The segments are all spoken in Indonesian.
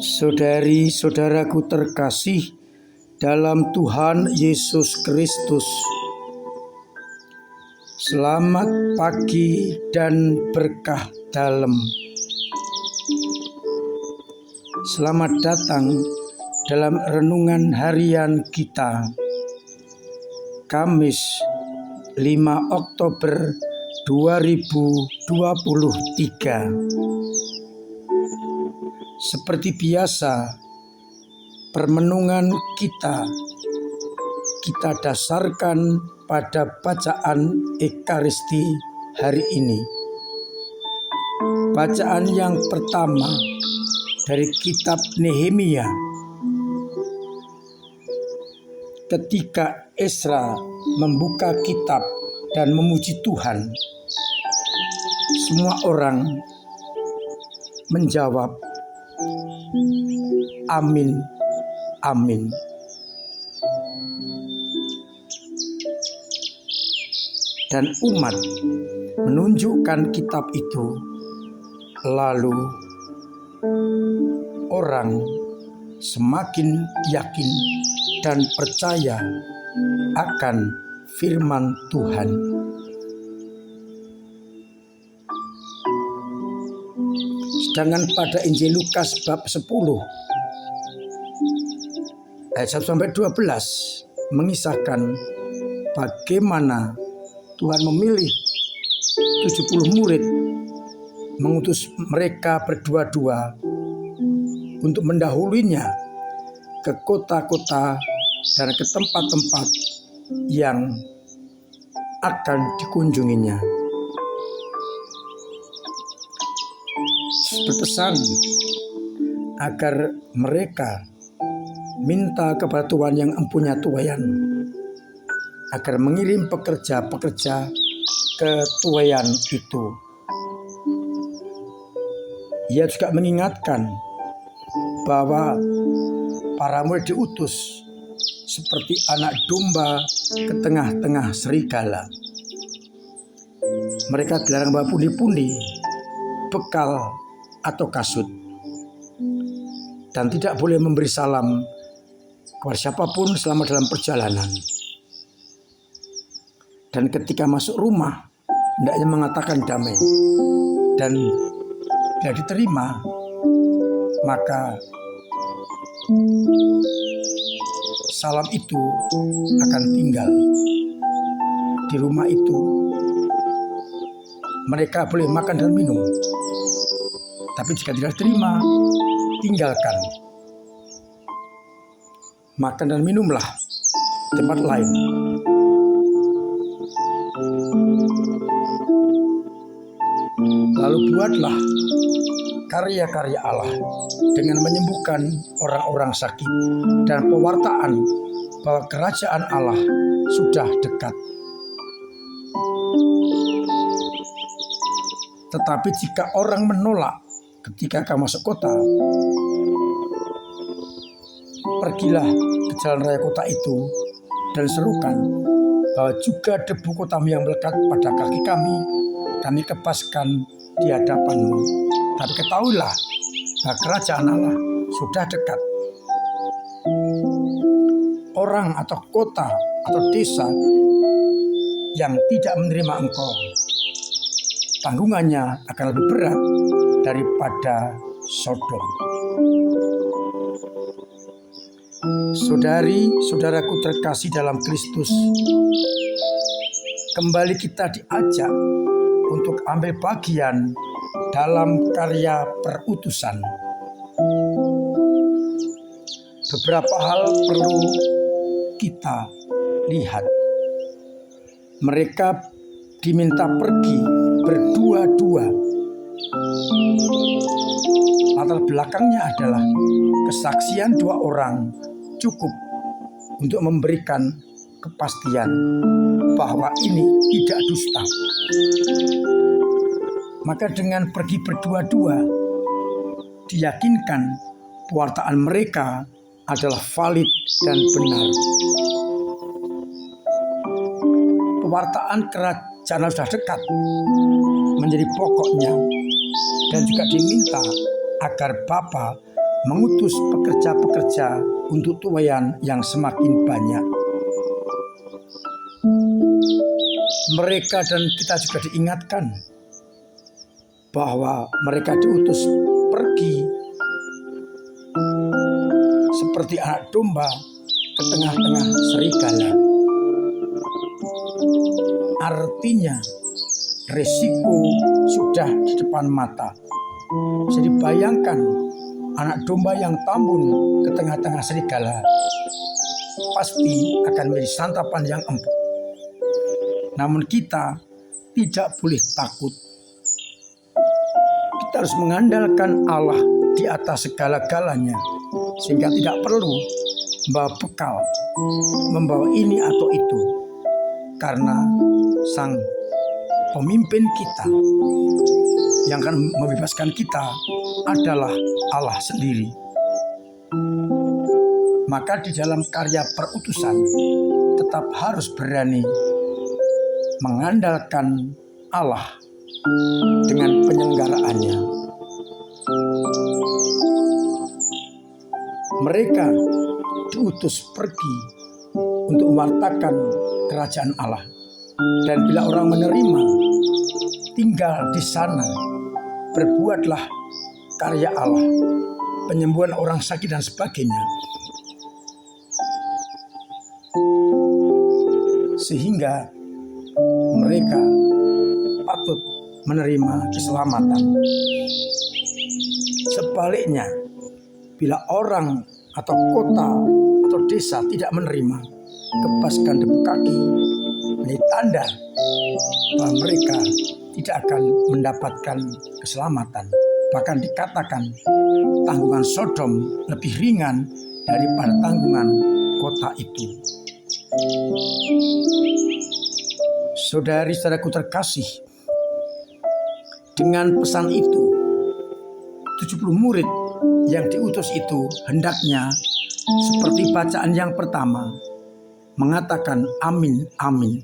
Saudari-saudaraku terkasih dalam Tuhan Yesus Kristus, selamat pagi dan berkah dalam. Selamat datang dalam renungan harian kita, Kamis 5 Oktober 2023. Seperti biasa, permenungan kita dasarkan pada bacaan Ekaristi hari ini. Bacaan yang pertama dari kitab Nehemia. Ketika Ezra membuka kitab dan memuji Tuhan, semua orang menjawab, amin, amin. Dan umat menunjukkan kitab itu, lalu orang semakin yakin dan percaya akan firman Tuhan. Sedangkan pada Injil Lukas bab 10 ayat 1-12 mengisahkan bagaimana Tuhan memilih 70 murid, mengutus mereka berdua-dua untuk mendahulunya ke kota-kota dan ke tempat-tempat yang akan dikunjunginya. Berpesan agar mereka minta kepada Tuhan yang empunya tuayan agar mengirim pekerja-pekerja ke tuayan itu. Ia juga mengingatkan bahwa para murid diutus seperti anak domba ke tengah-tengah serigala. Mereka dilarang bawa pundi-pundi, bekal atau kasut, dan tidak boleh memberi salam kepada siapapun selama dalam perjalanan. Dan ketika masuk rumah, hendaknya mengatakan damai, dan bila diterima, maka salam itu akan tinggal di rumah itu. Mereka boleh makan dan minum, tapi jika tidak terima, tinggalkan. Makan dan minumlah di tempat lain. Lalu buatlah karya-karya Allah dengan menyembuhkan orang-orang sakit dan pewartaan bahwa kerajaan Allah sudah dekat. Tetapi jika orang menolak ketika kamu masuk kota, pergilah ke jalan raya kota itu dan serukan bahwa juga debu kotamu yang melekat pada kaki kami kebaskan di hadapanmu. Tapi ketahuilah bahwa kerajaan Allah sudah dekat. Orang atau kota atau desa yang tidak menerima engkau, tanggungannya akan lebih berat daripada Sodom. Saudari-saudaraku terkasih dalam Kristus, kembali kita diajak untuk ambil bagian dalam karya perutusan. Beberapa hal perlu kita lihat. Mereka diminta pergi berdua-dua. Latar belakangnya adalah kesaksian dua orang cukup untuk memberikan kepastian bahwa ini tidak dusta. Maka dengan pergi berdua-dua, diyakinkan pewartaan mereka adalah valid dan benar. Pewartaan kerajaan sudah dekat menjadi pokoknya, dan juga diminta agar Bapa mengutus pekerja-pekerja untuk tuaian yang semakin banyak. Mereka dan kita juga diingatkan bahwa mereka diutus pergi seperti anak domba ke tengah-tengah serigala. Artinya resiko sudah di depan mata. Jadi bayangkan anak domba yang tambun ke tengah-tengah serigala pasti akan menjadi santapan yang empuk. Namun kita tidak boleh takut. Kita harus mengandalkan Allah di atas segala-galanya, sehingga tidak perlu membawa bekal, membawa ini atau itu, karena Sang Pemimpin kita yang akan membebaskan kita adalah Allah sendiri. Maka di dalam karya perutusan tetap harus berani mengandalkan Allah dengan penyelenggaraannya. Mereka diutus pergi untuk mewartakan kerajaan Allah. Dan bila orang menerima, tinggal di sana, berbuatlah karya Allah, penyembuhan orang sakit dan sebagainya. Sehingga mereka patut menerima keselamatan. Sebaliknya, bila orang atau kota atau desa tidak menerima, kebaskan debu kaki, ini tanda bahwa mereka tidak akan mendapatkan keselamatan. Bahkan dikatakan tanggungan Sodom lebih ringan daripada tanggungan kota itu. Saudari-saudaraku terkasih, dengan pesan itu 70 murid yang diutus itu hendaknya seperti bacaan yang pertama mengatakan amin, amin.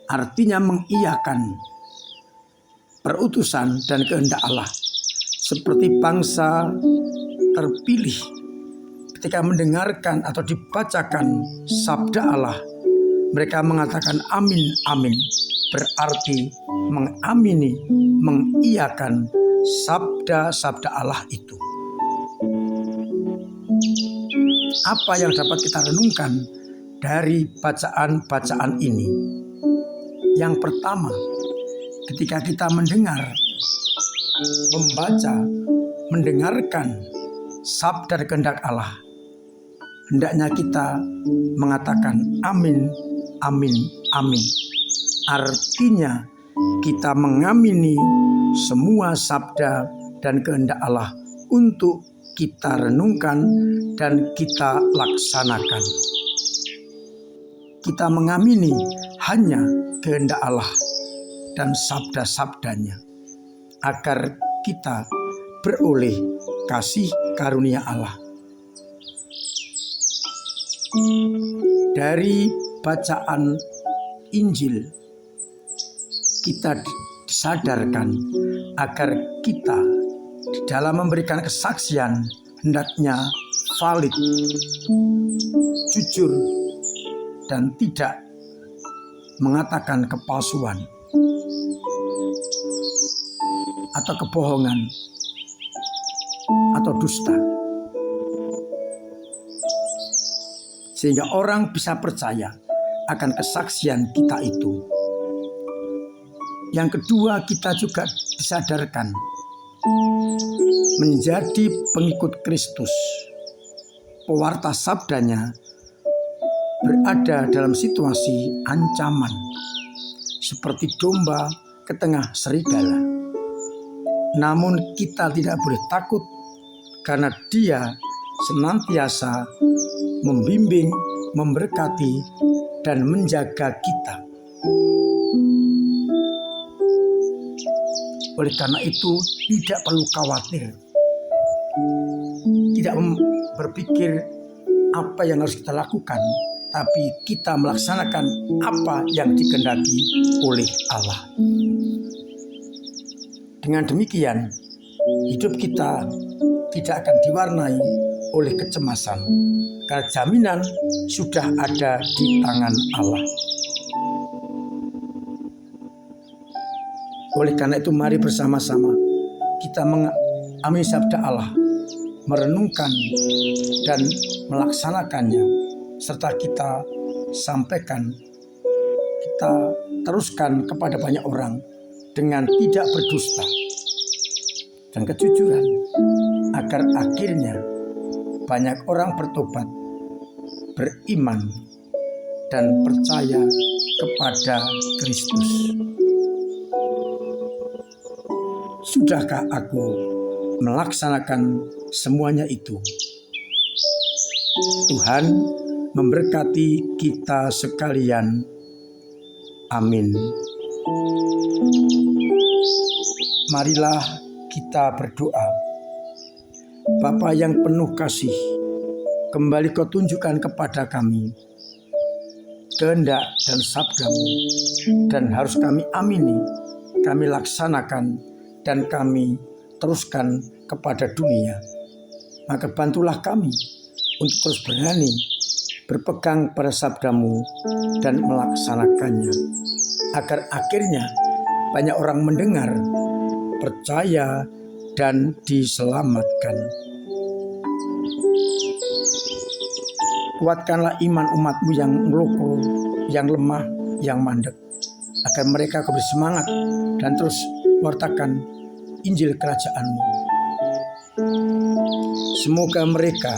Artinya mengiyakan perutusan dan kehendak Allah. Seperti bangsa terpilih ketika mendengarkan atau dibacakan sabda Allah, mereka mengatakan amin, amin. Berarti mengamini, mengiyakan sabda-sabda Allah itu. Apa yang dapat kita renungkan dari bacaan-bacaan ini? Yang pertama, ketika kita mendengar, membaca, mendengarkan sabda dan kehendak Allah, hendaknya kita mengatakan amin, amin, amin. Artinya kita mengamini semua sabda dan kehendak Allah untuk kita renungkan dan kita laksanakan. Kita mengamini hanya kehendak Allah dan sabda-sabdanya, agar kita beroleh kasih karunia Allah. Dari bacaan Injil, kita disadarkan agar kita di dalam memberikan kesaksian hendaknya valid, jujur, dan tidak mengatakan kepalsuan atau kebohongan atau dusta, sehingga orang bisa percaya akan kesaksian kita itu. Yang kedua, kita juga disadarkan menjadi pengikut Kristus. Pewarta sabdanya berada dalam situasi ancaman, seperti domba ke tengah serigala. Namun kita tidak boleh takut, karena Dia senantiasa membimbing, memberkati, dan menjaga kita. Oleh karena itu tidak perlu khawatir, tidak berpikir apa yang harus kita lakukan, tapi kita melaksanakan apa yang dikehendaki oleh Allah. Dengan demikian, hidup kita tidak akan diwarnai oleh kecemasan, karena jaminan sudah ada di tangan Allah. Oleh karena itu, mari bersama-sama kita mengamini sabda Allah, merenungkan dan melaksanakannya, serta kita sampaikan, kita teruskan kepada banyak orang dengan tidak berdusta dan kejujuran, agar akhirnya banyak orang bertobat, beriman, dan percaya kepada Kristus. Sudahkah aku melaksanakan semuanya itu? Tuhan memberkati kita sekalian. Amin. Marilah kita berdoa. Bapa yang penuh kasih, kembali Kau tunjukkan kepada kami kehendak dan sabda-Mu, dan harus kami amini, kami laksanakan, dan kami teruskan kepada dunia. Maka bantulah kami untuk terus berani berpegang pada sabda-Mu dan melaksanakannya, agar akhirnya banyak orang mendengar, percaya, dan diselamatkan. Kuatkanlah iman umat-Mu yang meloko, yang lemah, yang mandek, agar mereka bersemangat dan terus wartakan Injil Kerajaan-Mu. Semoga mereka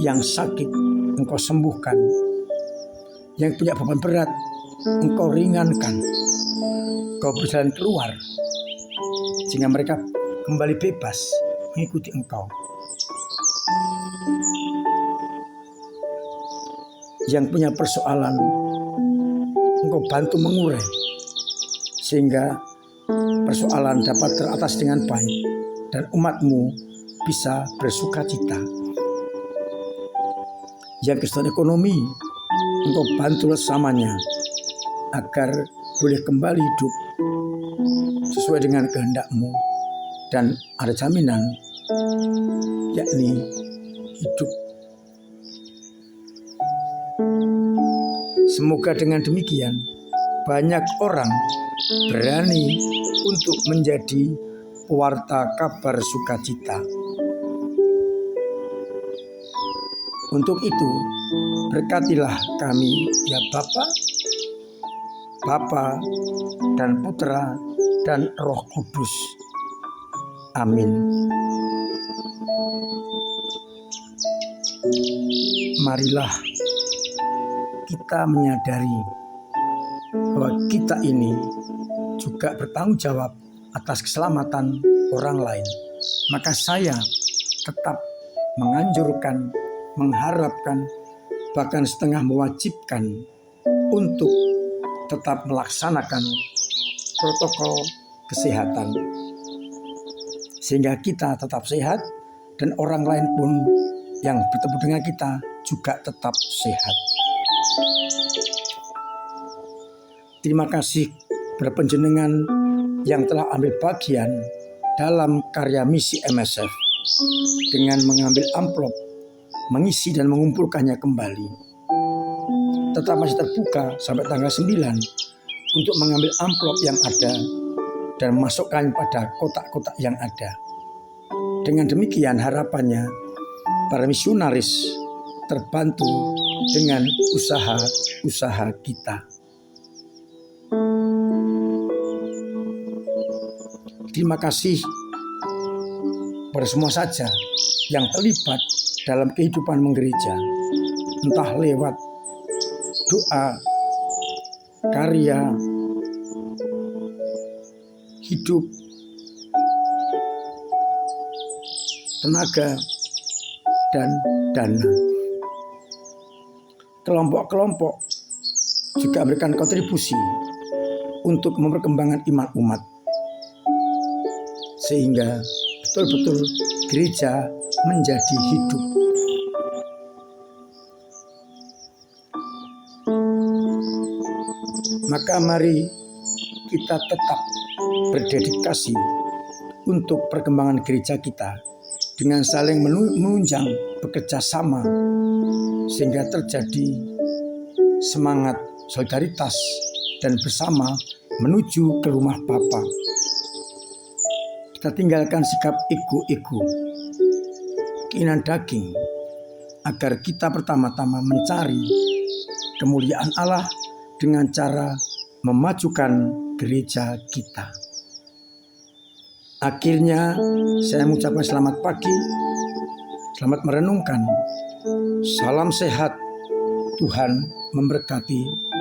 yang sakit Engkau sembuhkan, yang punya beban berat Engkau ringankan, Engkau berjalan keluar, sehingga mereka kembali bebas mengikuti Engkau. Yang punya persoalan Engkau bantu mengurai, sehingga persoalan dapat teratas dengan baik dan umat-Mu bisa bersuka cita. Yang kesulitan ekonomi Engkau bantu sesamanya agar boleh kembali hidup sesuai dengan kehendak-Mu, dan ada jaminan, yakni hidup. Semoga dengan demikian banyak orang berani untuk menjadi pewarta kabar sukacita. Untuk itu, berkatilah kami ya Bapa dan Putra dan Roh Kudus. Amin. Marilah kita menyadari bahwa kita ini juga bertanggung jawab atas keselamatan orang lain. Maka saya tetap menganjurkan, mengharapkan, bahkan setengah mewajibkan untuk tetap melaksanakan protokol kesehatan, sehingga kita tetap sehat dan orang lain pun yang bertemu dengan kita juga tetap sehat. Terima kasih berpenjenengan yang telah ambil bagian dalam karya misi MSF dengan mengambil amplop, mengisi dan mengumpulkannya kembali. Tetap masih terbuka sampai tanggal 9 untuk mengambil amplop yang ada dan memasukkan pada kotak-kotak yang ada. Dengan demikian harapannya para misionaris terbantu dengan usaha-usaha kita. Terima kasih pada semua saja yang terlibat dalam kehidupan menggereja, entah lewat doa, karya, hidup, tenaga, dan dana. Kelompok-kelompok juga memberikan kontribusi untuk memperkembangkan iman umat, sehingga betul-betul gereja menjadi hidup. Maka mari kita tetap berdedikasi untuk perkembangan gereja kita dengan saling menunjang bekerja sama sehingga terjadi semangat solidaritas dan bersama menuju ke rumah Bapa. Kita tinggalkan sikap ego-ego, keinginan daging, agar kita pertama-tama mencari kemuliaan Allah dengan cara memajukan gereja kita. Akhirnya saya mengucapkan selamat pagi, selamat merenungkan. Salam sehat, Tuhan memberkati.